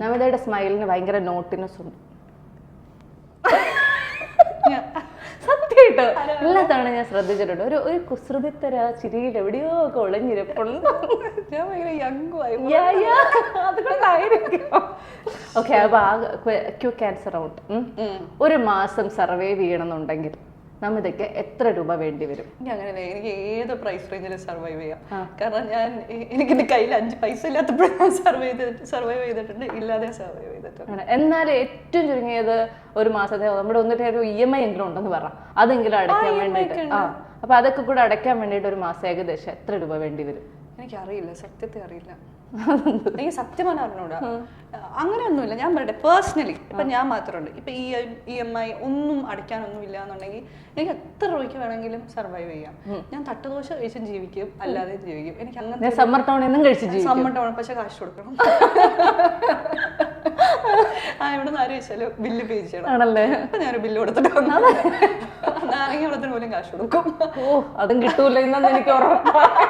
നമിതയുടെ സ്മൈലിന് ഭയങ്കര നോട്ടിനെസ് ഉണ്ട്. സത്യമായിട്ടോ എല്ലാ തവണ ഞാൻ ശ്രദ്ധിച്ചിട്ടുണ്ട്. ഒരു ഒരു കുസൃതിത്തര ചിരിയിൽ എവിടെയോ ഒക്കെ ഒളിഞ്ഞിരിപ്പുണ്ട്. ഓക്കെ, അപ്പൊ ആ ക്വിക്ക് ആൻസർ ഔട്ട്. ഒരു മാസം സർവൈവ് ചെയ്യണമെന്നുണ്ടെങ്കിൽ നമിതയ്ക്ക് എത്ര രൂപ വേണ്ടി വരും? അങ്ങനെ എനിക്ക് ഏത് പ്രൈസ് റേഞ്ചിൽ സർവൈവ് ചെയ്യാം. കാരണം എനിക്കിന്റെ കയ്യിൽ 5 പൈസ ഇല്ലാത്തപ്പോഴും ഞാൻ സർവൈവ് ചെയ്തിട്ടുണ്ട്, ഇല്ലാതെ സർവൈവ് ചെയ്തിട്ടുണ്ട്. എന്നാലും ഏറ്റവും ചുരുങ്ങിയത് ഒരു മാസത്തെ നമ്മുടെ ഒന്നിട്ട് ഒരു EMI എങ്കിലും ഉണ്ടെന്ന് പറ, അതെങ്കിലും അടയ്ക്കാൻ വേണ്ടിയിട്ട്. അപ്പൊ അതൊക്കെ കൂടെ അടയ്ക്കാൻ വേണ്ടിയിട്ട് ഒരു മാസം ഏകദേശം എത്ര രൂപ വേണ്ടി വരും? എനിക്കറിയില്ല, സത്യത്തെ അറിയില്ല. എനിക്ക് സത്യം അറിഞ്ഞൂടാ. അങ്ങനെയൊന്നുമില്ല. ഞാൻ പറയട്ടെ, പേഴ്സണലി ഇപ്പൊ ഞാൻ മാത്രമുണ്ട്. ഇപ്പൊ EMI ഒന്നും അടയ്ക്കാനൊന്നും ഇല്ല എന്നുണ്ടെങ്കിൽ എനിക്ക് എത്ര രൂപയ്ക്ക് വേണമെങ്കിലും സർവൈവ് ചെയ്യാം. ഞാൻ തട്ടുദോശ കഴിച്ചും ജീവിക്കും, അല്ലാതെ ജീവിക്കും. എനിക്ക് അങ്ങനെ സമ്മർ ടൗണിൽ നിന്നും കഴിച്ചു സമ്മർ ടൗൺ, പക്ഷെ കാശ് കൊടുക്കണം. ഇവിടെ നിന്ന് ആരും വെച്ചാലും ബില്ല് പേ ചെയ്യണം. അപ്പൊ ഞാനൊരു ബില്ല് കൊടുത്തിട്ട് നാരങ്ങ വെള്ളത്തിന് പോലും കാശ് കൊടുക്കും. അതും കിട്ടൂല ഇന്നെന്ന് എനിക്ക് ഉറപ്പാണ്.